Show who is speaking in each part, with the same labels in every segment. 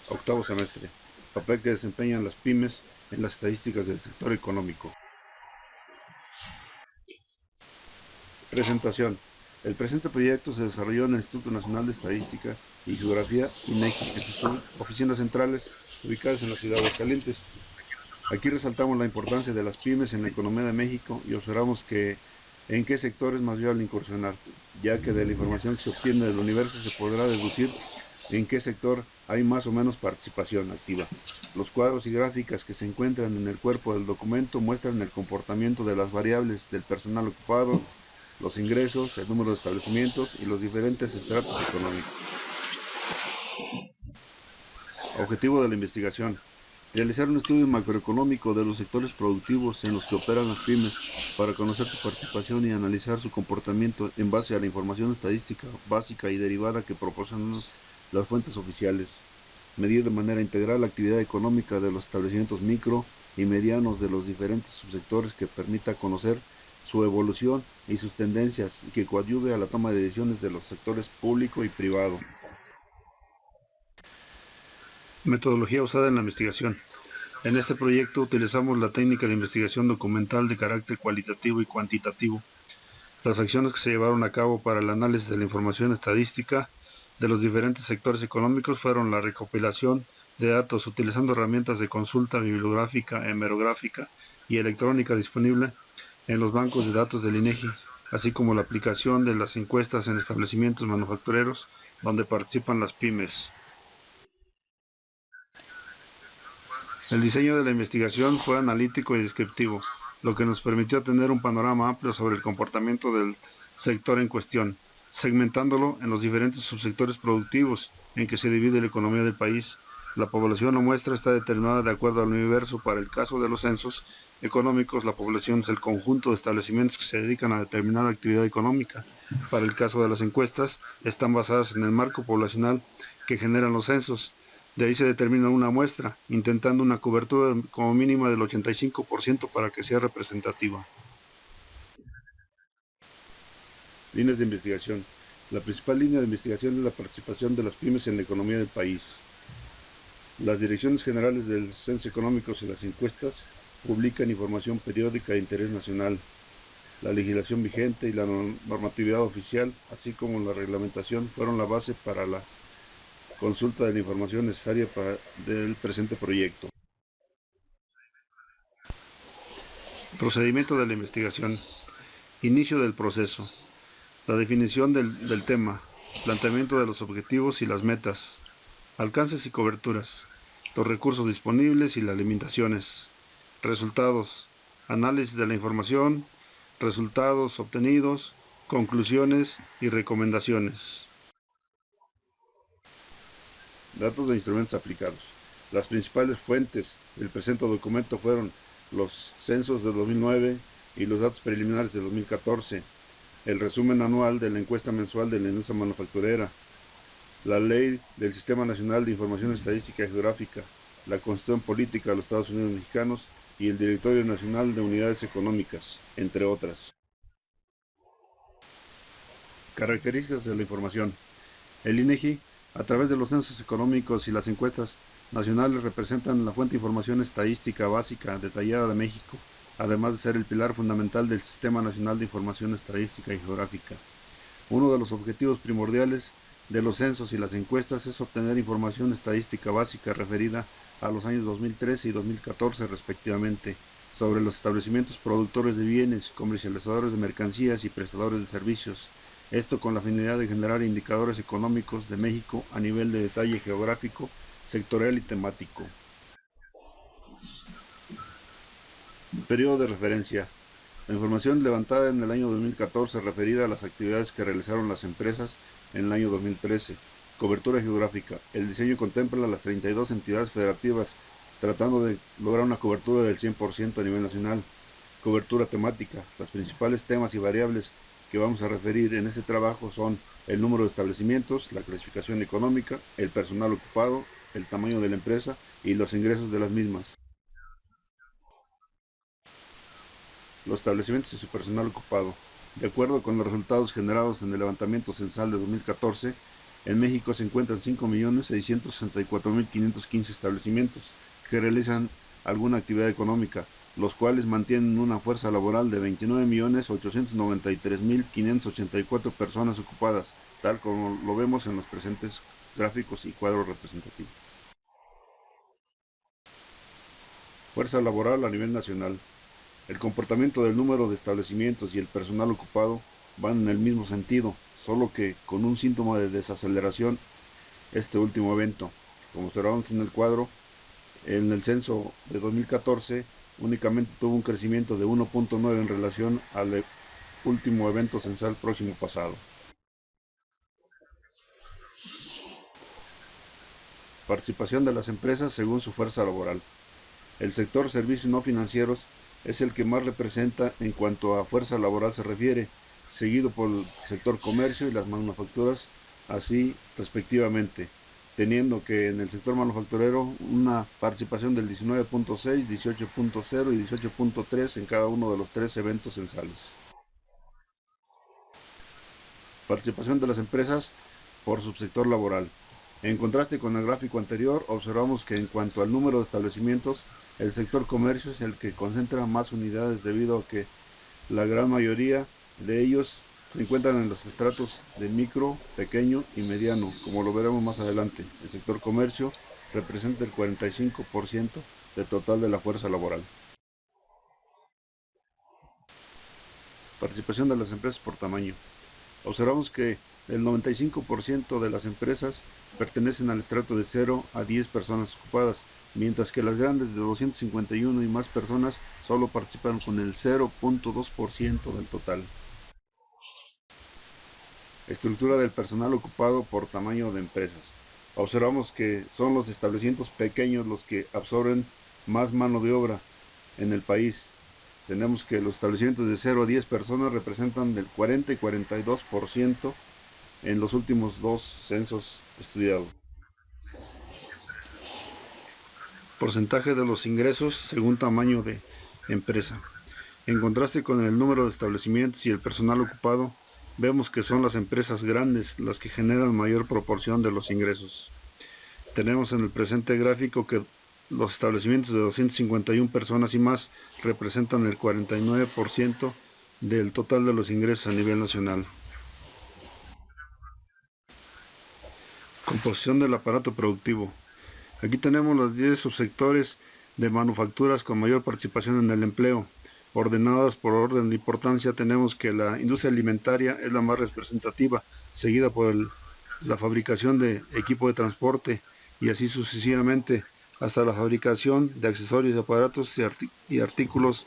Speaker 1: Octavo semestre. Papel que desempeñan las pymes en las estadísticas del sector económico. Presentación. El presente proyecto se desarrolló en el Instituto Nacional de Estadística y Geografía, INEGI, en sus oficinas centrales ubicadas en la ciudad de Aguascalientes. Aquí resaltamos la importancia de las pymes en la economía de México y observamos que en qué sector es más viable incursionar, ya que de la información que se obtiene del universo se podrá deducir en qué sector hay más o menos participación activa. Los cuadros y gráficas que se encuentran en el cuerpo del documento muestran el comportamiento de las variables del personal ocupado, los ingresos, el número de establecimientos y los diferentes estratos económicos. Objetivo de la investigación. Realizar un estudio macroeconómico de los sectores productivos en los que operan las pymes para conocer su participación y analizar su comportamiento en base a la información estadística básica y derivada que proporcionan las fuentes oficiales. Medir de manera integral la actividad económica de los establecimientos micro y medianos de los diferentes subsectores que permita conocer su evolución y sus tendencias y que coadyuve a la toma de decisiones de los sectores público y privado. Metodología usada en la investigación. En este proyecto utilizamos la técnica de investigación documental de carácter cualitativo y cuantitativo. Las acciones que se llevaron a cabo para el análisis de la información estadística de los diferentes sectores económicos fueron la recopilación de datos utilizando herramientas de consulta bibliográfica, hemerográfica y electrónica disponible en los bancos de datos del INEGI, así como la aplicación de las encuestas en establecimientos manufactureros donde participan las pymes. El diseño de la investigación fue analítico y descriptivo, lo que nos permitió tener un panorama amplio sobre el comportamiento del sector en cuestión, segmentándolo en los diferentes subsectores productivos en que se divide la economía del país. La población o muestra está determinada de acuerdo al universo. Para el caso de los censos económicos, la población es el conjunto de establecimientos que se dedican a determinada actividad económica. Para el caso de las encuestas, están basadas en el marco poblacional que generan los censos. De ahí se determina una muestra, intentando una cobertura como mínima del 85% para que sea representativa. Líneas de investigación. La principal línea de investigación es la participación de las pymes en la economía del país. Las direcciones generales del Censo Económicos y las encuestas publican información periódica de interés nacional. La legislación vigente y la normatividad oficial, así como la reglamentación, fueron la base para la consulta de la información necesaria para el presente proyecto. Procedimiento de la investigación. Inicio del proceso. La definición del tema. Planteamiento de los objetivos y las metas. Alcances y coberturas. Los recursos disponibles y las limitaciones. Resultados. Análisis de la información. Resultados obtenidos. Conclusiones y recomendaciones. Datos de instrumentos aplicados. Las principales fuentes del presente documento fueron los censos de 2009 y los datos preliminares de 2014, el resumen anual de la encuesta mensual de la industria manufacturera, la ley del Sistema Nacional de Información Estadística y Geográfica, la Constitución Política de los Estados Unidos Mexicanos y el Directorio Nacional de Unidades Económicas, entre otras. Características de la información. El INEGI, a través de los censos económicos y las encuestas nacionales, representan la fuente de información estadística básica detallada de México, además de ser el pilar fundamental del Sistema Nacional de Información Estadística y Geográfica. Uno de los objetivos primordiales de los censos y las encuestas es obtener información estadística básica referida a los años 2013 y 2014 respectivamente, sobre los establecimientos productores de bienes, comercializadores de mercancías y prestadores de servicios. Esto con la finalidad de generar indicadores económicos de México a nivel de detalle geográfico, sectorial y temático. Periodo de referencia. La información levantada en el año 2014 referida a las actividades que realizaron las empresas en el año 2013. Cobertura geográfica. El diseño contempla las 32 entidades federativas, tratando de lograr una cobertura del 100% a nivel nacional. Cobertura temática. Los principales temas y variables que vamos a referir en este trabajo son el número de establecimientos, la clasificación económica, el personal ocupado, el tamaño de la empresa y los ingresos de las mismas. Los establecimientos y su personal ocupado. De acuerdo con los resultados generados en el levantamiento censal de 2014, En México se encuentran 5.664.515 establecimientos que realizan alguna actividad económica, los cuales mantienen una fuerza laboral de 29.893.584 personas ocupadas, tal como lo vemos en los presentes gráficos y cuadros representativos. Fuerza laboral a nivel nacional. El comportamiento del número de establecimientos y el personal ocupado van en el mismo sentido, solo que con un síntoma de desaceleración este último evento. Como observamos en el cuadro, en el censo de 2014 únicamente tuvo un crecimiento de 1.9 en relación al último evento censal próximo pasado. Participación de las empresas según su fuerza laboral. El sector servicios no financieros es el que más representa en cuanto a fuerza laboral se refiere, seguido por el sector comercio y las manufacturas, así respectivamente, teniendo que en el sector manufacturero una participación del 19.6, 18.0 y 18.3 en cada uno de los tres eventos censales. Participación de las empresas por subsector laboral. En contraste con el gráfico anterior, observamos que en cuanto al número de establecimientos, el sector comercio es el que concentra más unidades debido a que la gran mayoría de ellos se encuentran en los estratos de micro, pequeño y mediano, como lo veremos más adelante. El sector comercio representa el 45% del total de la fuerza laboral. Participación de las empresas por tamaño. Observamos que el 95% de las empresas pertenecen al estrato de 0 a 10 personas ocupadas, mientras que las grandes de 251 y más personas solo participan con el 0.2% del total. Estructura del personal ocupado por tamaño de empresas. Observamos que son los establecimientos pequeños los que absorben más mano de obra en el país. Tenemos que los establecimientos de 0 a 10 personas representan del 40 y 42% en los últimos dos censos estudiados. Porcentaje de los ingresos según tamaño de empresa. En contraste con el número de establecimientos y el personal ocupado, vemos que son las empresas grandes las que generan mayor proporción de los ingresos. Tenemos en el presente gráfico que los establecimientos de 251 personas y más representan el 49% del total de los ingresos a nivel nacional. Composición del aparato productivo. Aquí tenemos los 10 subsectores de manufacturas con mayor participación en el empleo. Ordenadas por orden de importancia, tenemos que la industria alimentaria es la más representativa, seguida por la fabricación de equipo de transporte y así sucesivamente, hasta la fabricación de accesorios, aparatos y artículos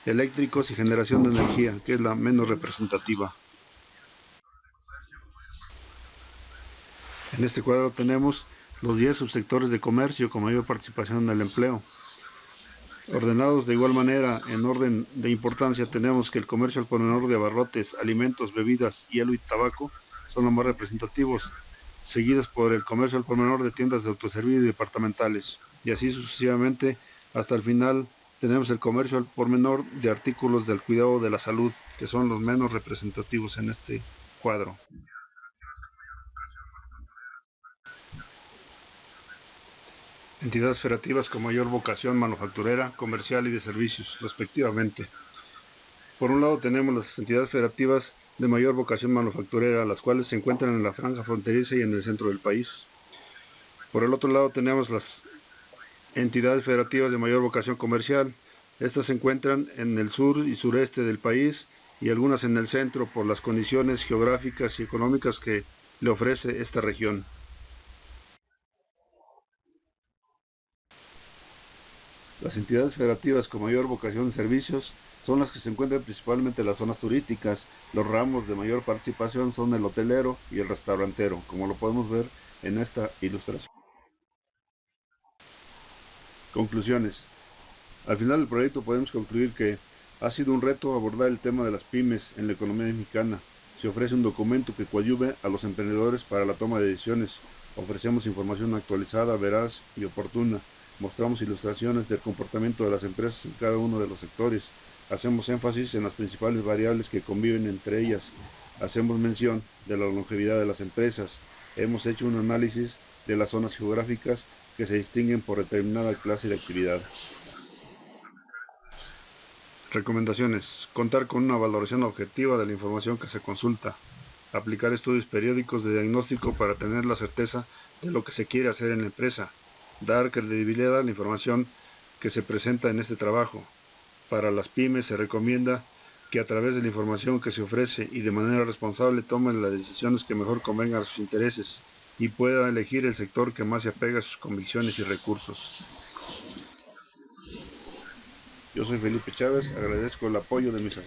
Speaker 1: eléctricos y generación de energía, que es la menos representativa. En este cuadro tenemos los 10 subsectores de comercio con mayor participación en el empleo. Ordenados de igual manera, en orden de importancia, tenemos que el comercio al por menor de abarrotes, alimentos, bebidas, hielo y tabaco son los más representativos, seguidos por el comercio al por menor de tiendas de autoservicio y departamentales, y así sucesivamente hasta el final tenemos el comercio al por menor de artículos del cuidado de la salud, que son los menos representativos en este cuadro. Entidades federativas con mayor vocación manufacturera, comercial y de servicios, respectivamente. Por un lado tenemos las entidades federativas de mayor vocación manufacturera, las cuales se encuentran en la franja fronteriza y en el centro del país. Por el otro lado tenemos las entidades federativas de mayor vocación comercial. Estas se encuentran en el sur y sureste del país y algunas en el centro por las condiciones geográficas y económicas que le ofrece esta región. Las entidades federativas con mayor vocación de servicios son las que se encuentran principalmente en las zonas turísticas. Los ramos de mayor participación son el hotelero y el restaurantero, como lo podemos ver en esta ilustración. Conclusiones. Al final del proyecto podemos concluir que ha sido un reto abordar el tema de las pymes en la economía mexicana. Se ofrece un documento que coadyuve a los emprendedores para la toma de decisiones. Ofrecemos información actualizada, veraz y oportuna. Mostramos ilustraciones del comportamiento de las empresas en cada uno de los sectores. Hacemos énfasis en las principales variables que conviven entre ellas. Hacemos mención de la longevidad de las empresas. Hemos hecho un análisis de las zonas geográficas que se distinguen por determinada clase de actividad. Recomendaciones. Contar con una valoración objetiva de la información que se consulta. Aplicar estudios periódicos de diagnóstico para tener la certeza de lo que se quiere hacer en la empresa. Dar credibilidad a la información que se presenta en este trabajo. Para las pymes se recomienda que a través de la información que se ofrece y de manera responsable tomen las decisiones que mejor convengan a sus intereses y pueda elegir el sector que más se apega a sus convicciones y recursos. Yo soy Felipe Chávez, agradezco el apoyo de mis asesores.